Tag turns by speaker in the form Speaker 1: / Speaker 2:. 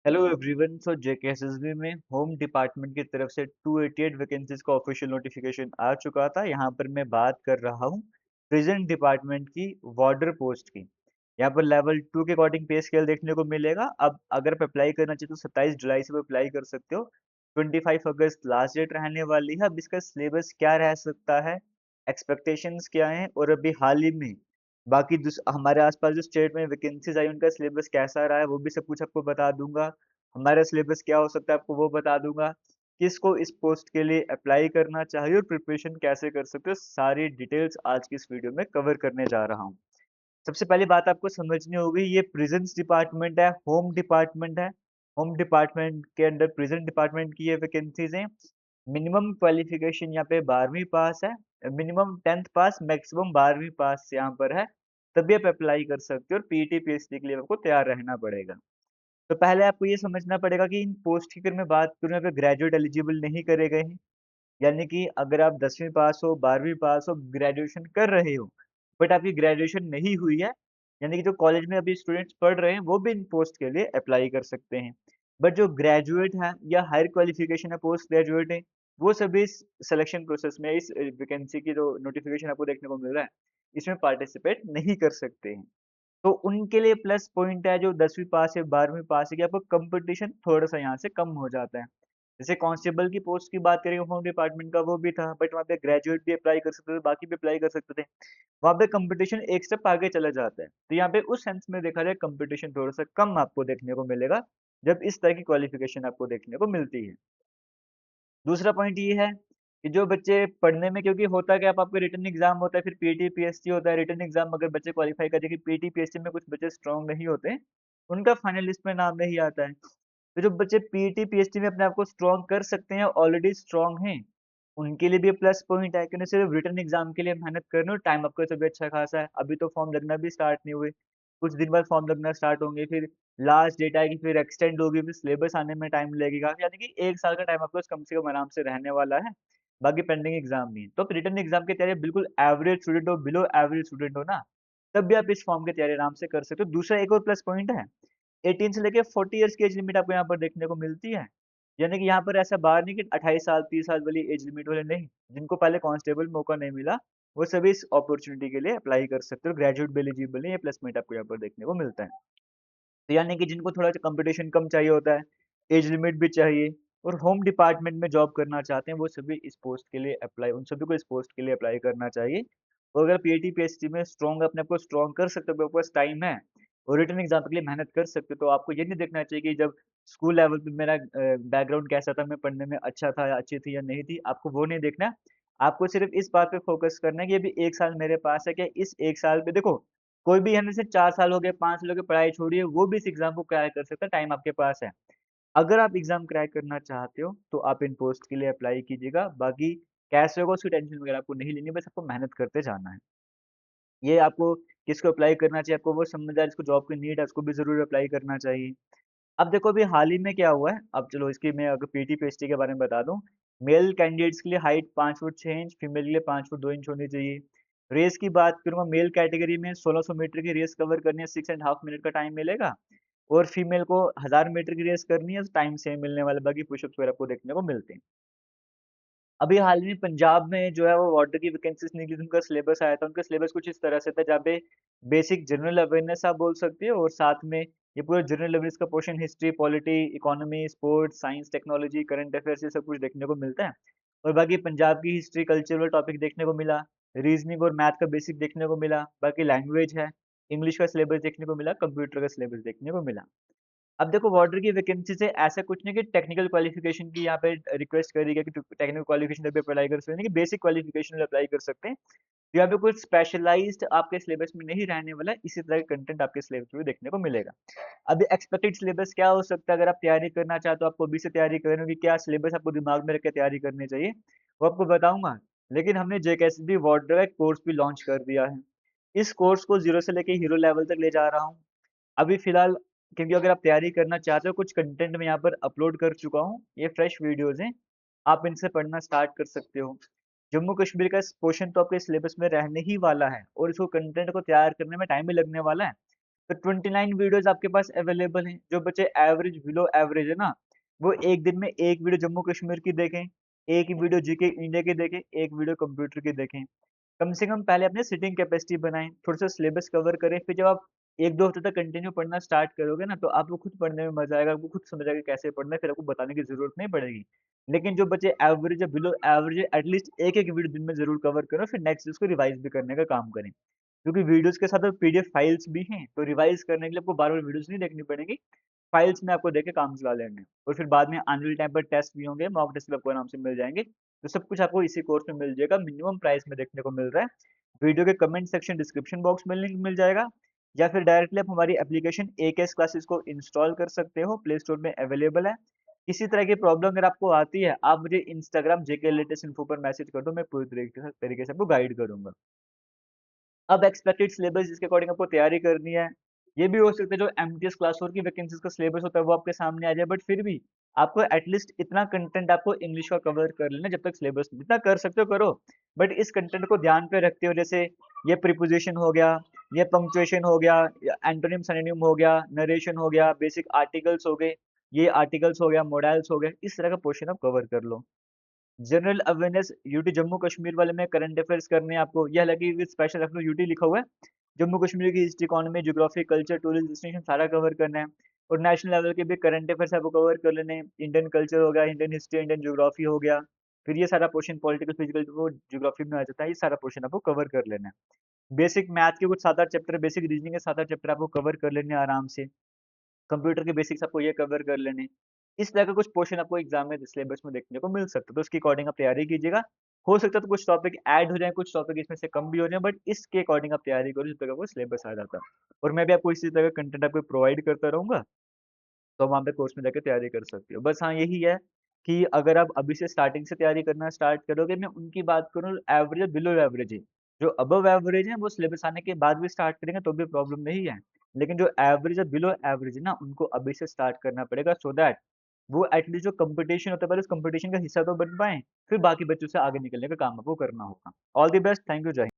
Speaker 1: Hello everyone. JKSSB में home department की तरफ से 288 वैकेंसीज का ऑफिशियल नोटिफिकेशन आ चुका था। यहाँ पर मैं बात कर रहा हूँ प्रिजन डिपार्टमेंट की वार्डर पोस्ट की। यहाँ पर लेवल 2 के अकॉर्डिंग पे स्केल देखने को मिलेगा। अब अगर आप अप्लाई करना चाहते हो 27 जुलाई से अप्लाई कर सकते हो। 25 अगस्त लास्ट डेट रहने वाली है। अब इसका सिलेबस क्या रह सकता है, एक्सपेक्टेशंस क्या हैं, और अभी हाल ही में बाकी हमारे आसपास जो स्टेट में वैकेंसीज आई उनका सिलेबस कैसा रहा है वो भी सब कुछ आपको बता दूंगा। हमारा सिलेबस क्या हो सकता है आपको वो बता दूंगा। किसको इस पोस्ट के लिए अप्लाई करना चाहिए और प्रिपरेशन कैसे कर सकते हो, सारी डिटेल्स आज की इस वीडियो में कवर करने जा रहा हूँ। सबसे पहली बात आपको समझनी होगी, ये प्रिजन्स डिपार्टमेंट है, होम डिपार्टमेंट है। होम डिपार्टमेंट के अंडर प्रिजन डिपार्टमेंट की ये वैकेंसीज हैं। मिनिमम क्वालिफिकेशन यहाँ पे 12वीं पास है, मिनिमम 10th पास, मैक्सिमम 12वीं पास यहाँ पर है। तभी आप अप्लाई कर सकते हो और पीटी पीएचडी के लिए आपको तैयार रहना पड़ेगा। तो पहले आपको ये समझना पड़ेगा कि इन पोस्ट की अगर मैं बात करूँ, यहाँ पे ग्रेजुएट एलिजिबल नहीं करे गए हैं। यानी कि अगर आप 10वीं पास हो, 12वीं पास हो, ग्रेजुएशन कर रहे हो, बट आपकी ग्रेजुएशन नहीं हुई है, यानी कि जो कॉलेज में अभी स्टूडेंट्स पढ़ रहे हैं वो भी इन पोस्ट के लिए अप्लाई कर सकते हैं। बट जो ग्रेजुएट है या हायर क्वालिफिकेशन है, पोस्ट ग्रेजुएट है, वो सभी इस सिलेक्शन प्रोसेस में, इस वैकेंसी की जो नोटिफिकेशन आपको देखने को मिल रहा है, इसमें पार्टिसिपेट नहीं कर सकते हैं। तो उनके लिए प्लस पॉइंट है जो 10वीं पास है, 12वीं पास है, कि आपको कंपटीशन थोड़ा सा यहाँ से कम हो जाता है। जैसे कांस्टेबल की पोस्ट की बात करें होम डिपार्टमेंट का, वो भी था, बट वहाँ पे ग्रेजुएट भी अप्लाई कर सकते थे, बाकी भी अप्लाई कर सकते थे। वहाँ पे कंपटीशन एक स्टेप आगे चला जाता है। तो यहाँ पे उस सेंस में देखा जाए कंपटीशन थोड़ा सा कम आपको देखने को मिलेगा जब इस तरह की क्वालिफिकेशन आपको देखने को मिलती है। दूसरा पॉइंट ये है कि जो बच्चे पढ़ने में, क्योंकि होता क्या है, आपका रिटन एग्जाम होता है, फिर पीटी पीएसटी होता है। रिटन एग्जाम अगर बच्चे क्वालिफाई करते हैं कि पीटी पीएसटी में कुछ बच्चे स्ट्रांग नहीं होते, उनका फाइनल लिस्ट में नाम नहीं आता है। तो जो बच्चे पीटी पीएचडी में अपने आप को स्ट्रांग कर सकते हैं, ऑलरेडी स्ट्रांग हैं, उनके लिए भी प्लस पॉइंट है कि उन्हें सिर्फ रिटन एग्जाम के लिए मेहनत करनी हो। टाइम आपका तो भी अच्छा खासा है, अभी तो फॉर्म लगना भी स्टार्ट नहीं हुए, कुछ दिन बाद फॉर्म लगना स्टार्ट होंगे, फिर लास्ट डेट आएगी, फिर एक्सटेंड होगी, फिर सिलेबस आने में टाइम लगेगा, यानी कि 1 साल का टाइम आपको कम से कम आराम से रहने वाला है। बाकी पेंडिंग एग्जाम भी है। तो रिटन एग्जाम की तैयारी बिल्कुल एवरेज स्टूडेंट हो, बिलो एवरेज स्टूडेंट हो ना, तब भी आप इस फॉर्म की तैयारी आराम से कर सकते हो। दूसरा एक और प्लस पॉइंट है, 18 से लेके 40 इयर्स की एज लिमिट आपको यहाँ पर देखने को मिलती है। यानी कि यहाँ पर ऐसा बार नहीं कि 28 साल 30 साल वाली एज लिमिट वाले नहीं, जिनको पहले कांस्टेबल मौका नहीं मिला वो सभी इस अपॉर्चुनिटी के लिए अप्लाई कर सकते हो। ग्रेजुएट भी एलिजिबल है, ये प्लस पॉइंट आपको यहाँ पर देखने को मिलता है। तो यानी कि जिनको थोड़ा कंपटीशन कम चाहिए होता है, एज लिमिट भी चाहिए, और होम डिपार्टमेंट में जॉब करना चाहते हैं, वो सभी इस पोस्ट के लिए अप्लाई, उन सभी को इस पोस्ट के लिए अप्लाई करना चाहिए। और अगर पीएटी पीएचडी में स्ट्रॉन्ग, अपने आप को स्ट्रॉन्ग कर सकते हो, आपके पास टाइम है और रिटन एग्जाम के लिए मेहनत कर सकते हो, तो आपको ये नहीं देखना चाहिए कि जब स्कूल लेवल पे मेरा बैकग्राउंड कैसा था, मैं पढ़ने में अच्छा था या अच्छी थी या नहीं थी, आपको वो नहीं देखना। आपको सिर्फ इस बात पे फोकस करना है कि अभी 1 साल मेरे पास है, कि इस 1 साल पे देखो, कोई भी हमें से 4 साल हो गए, 5 साल हो गए, पढ़ाई छोड़िए, वो भी इस एग्जाम को क्रैक कर सकता है, टाइम आपके पास है। अगर आप एग्जाम क्रैक करना चाहते हो तो आप इन पोस्ट के लिए अप्लाई कीजिएगा। बाकी कैसे होगा उसकी टेंशन वगैरह आपको नहीं लेनी, बस आपको मेहनत करते जाना है। ये आपको किसको अप्लाई करना चाहिए, आपको वो समझ आ रहा है, जिसको जॉब की नीड है उसको भी जरूर अप्लाई करना चाहिए। अब देखो अभी हाल ही में क्या हुआ है, अब चलो इसकी मैं अगर पीटी पीएचडी के बारे में बता दूं। मेल कैंडिडेट्स के लिए हाइट 5 फुट 6 इंच, फीमेल के लिए 5 फुट 2 इंच होनी चाहिए। रेस की बात करूंगा, मेल कैटेगरी में 1600 मीटर की रेस कवर करनी है, 6.5 मिनट का टाइम मिलेगा। और फीमेल को 1000 मीटर की रेस करनी है, टाइम सेम मिलने वाला, बाकी पुशअप्स वगैरह आपको देखने को मिलते हैं। अभी हाल में पंजाब में जो है वो वाटर की वैकेंसीज निकली थी, उनका सिलेबस आया था। उनका सिलेबस कुछ इस तरह से था, जहाँ पे बेसिक जनरल अवेयरनेस आप बोल सकते हो, और साथ में ये पूरा जनरल अवेयरनेस का portion history, polity, economy, sports, science, technology, current affairs, ये सब कुछ देखने को मिलता है। और बाकी पंजाब की हिस्ट्री, कल्चरल टॉपिक देखने को मिला, रीजनिंग और मैथ का बेसिक देखने को मिला, बाकी लैंग्वेज है, इंग्लिश का सिलेबस देखने को मिला, कंप्यूटर का सिलेबस देखने को मिला। अब देखो वार्डर की वैकेंसी से ऐसा कुछ नहीं कि टेक्निकल क्वालिफिकेशन की यहाँ पे रिक्वेस्ट करी गई कि टेक्निकल क्वालिफिकेशन पे अप्लाई कर सकते हैं, नहीं कि बेसिक क्वालिफिकेशन अप्लाई कर सकते हैं। तो यहाँ पे कुछ स्पेशलाइज्ड आपके सिलेबस में नहीं रहने वाला है, इसी तरह का कंटेंट आपके सिलेबस में देखने को मिलेगा। अभी एक्सपेक्टेड सिलेबस क्या हो सकता है, अगर आप तैयारी करना चाहते हो, आपको अभी से तैयारी करनी होगी, क्या सिलेबस आपको दिमाग में रख के तैयारी करनी चाहिए, वो आपको बताऊंगा। लेकिन हमने जेकेएसबी वार्डर का एक कोर्स भी लॉन्च कर दिया है। इस कोर्स को जीरो से लेके हीरो लेवल तक ले जा रहा हूँ अभी फिलहाल, क्योंकि अगर आप तैयारी करना चाहते हो, कुछ कंटेंट मैं यहाँ पर अपलोड कर चुका हूँ, ये फ्रेश वीडियोस हैं, आप इनसे पढ़ना स्टार्ट कर सकते हो। जम्मू कश्मीर का पोर्शन तो आपके सिलेबस में रहने ही वाला है, और इसको कंटेंट को तैयार करने में टाइम भी लगने वाला है। तो 29 वीडियोस आपके पास अवेलेबल हैं। जो बच्चे एवरेज बिलो एवरेज है ना, वो एक दिन में एक वीडियो जम्मू कश्मीर की देखें, एक वीडियो जीके इंडिया की देखें, एक वीडियो कंप्यूटर की देखें। कम से कम पहले अपने सिटिंग कैपेसिटी बनाएं, थोड़ा सा सिलेबस कवर करें, फिर जब आप एक दो हफ्ते तक कंटिन्यू पढ़ना स्टार्ट करोगे ना, तो आपको खुद पढ़ने में मजा आएगा, आपको खुद समझ आएगा कैसे पढ़ना है, फिर आपको बताने की जरूरत नहीं पड़ेगी। लेकिन जो बच्चे एवरेज या बिलो एवरेज है, एटलीस्ट एक एक वीडियो दिन में जरूर कवर करो, फिर नेक्स्ट उसको रिवाइज भी करने का काम करें। क्योंकि वीडियोस के साथ पीडीएफ फाइल्स भी हैं, तो रिवाइज करने के लिए आपको बार बार वीडियोस नहीं देखनी पड़ेगी, फाइल्स में आपको देके काम चला लेना है। और फिर बाद में आने वाले टाइम पर टेस्ट भी होंगे, मॉक टेस्ट भी आपको आराम से मिल जाएंगे, तो सब कुछ आपको इसी कोर्स में मिल जाएगा, मिनिमम प्राइस में देखने को मिल रहा है। वीडियो के कमेंट सेक्शन डिस्क्रिप्शन बॉक्स में लिंक मिल जाएगा, या फिर डायरेक्टली आप हमारी एप्लीकेशन AKS क्लासेस को इंस्टॉल कर सकते हो, प्ले स्टोर में अवेलेबल है। किसी तरह की प्रॉब्लम अगर आपको आती है, आप मुझे इंस्टाग्राम जेके लेटेस्ट इन्फो पर मैसेज कर दो, मैं पूरी तरीके से आपको गाइड करूंगा। अब एक्सपेक्टेड सिलेबस जिसके अकॉर्डिंग आपको तैयारी करनी है, ये भी हो सकता है जो एमटीएस क्लास 4 की वैकेंसीज का सिलेबस होता है वो आपके सामने आ जाए, बट फिर भी आपको एटलीस्ट इतना कंटेंट आपको इंग्लिश का कवर कर लेना, जब तक सिलेबस जितना कर सकते हो करो, बट इस कंटेंट को ध्यान पे रखते हो, जैसे ये प्रीपोजिशन हो गया, ये पंक्चुएशन हो गया, एंटोनिम सिनोनिम हो गया, नरेशन हो गया, बेसिक आर्टिकल्स हो गए, ये आर्टिकल्स हो गया, मॉडल्स हो गए, इस तरह का पोर्शन आप कवर कर लो। General awareness UT Jammu Kashmir वाले में करंट अफेयर्स करने हैं आपको, यह हालांकि स्पेशल अपना यूटी लिखा हुआ है, जम्मू कश्मीर की history, economy, geography, culture, tourism, destination सारा कवर करना है। और नेशनल लेवल के भी करंट अफेयर्स आपको कवर कर लेने हैं, इंडियन कल्चर हो गया, इंडियन हिस्ट्री, इंडियन ज्योग्राफी हो गया, फिर ये सारा पोर्शन पॉलिटिकल फिजिकल वो ज्योग्राफी में आ जाता है, ये सारा पोर्शन आपको कवर कर लेना है। बेसिक मैथ के कुछ 7-8 चैप्टर, बेसिक रीजनिंग के 7-8 चैप्टर आपको कवर कर लेने हैं आराम से। कंप्यूटर के बेसिक्स आपको ये कवर कर लेने। इस तरह का कुछ पोर्शन आपको एग्जाम में सिलेबस में देखने को मिल सकता है, तो उसके अकॉर्डिंग आप तैयारी कीजिएगा। हो सकता है तो कुछ टॉपिक ऐड हो जाए, कुछ टॉपिक इसमें से कम भी हो जाए, बट इसके अकॉर्डिंग आप तैयारी करो जिस तरह का आपको सिलेबस आ जाता है। और मैं भी आपको इसी तरह का कंटेंट आपको प्रोवाइड करता रहूंगा, तो वहाँ पे कोर्स में जाके तैयारी कर सकते हो। बस हाँ, यही है कि अगर आप अभी से स्टार्टिंग से तैयारी करना स्टार्ट करोगे, मैं उनकी बात करूँ एवरेज और बिलो एवरेज है, जो अबव एवरेज है वो सिलेबस आने के बाद भी स्टार्ट करेंगे तो भी प्रॉब्लम नहीं है, लेकिन जो एवरेज और बिलो एवरेज है ना, उनको अभी से स्टार्ट करना पड़ेगा, सो दैट वो एटलीस्ट जो कंपटीशन होता है पहले उस कंपटीशन का हिस्सा तो बन पाए, फिर बाकी बच्चों से आगे निकलने का काम आपको करना होगा। All the best, thank you, जय हिंद।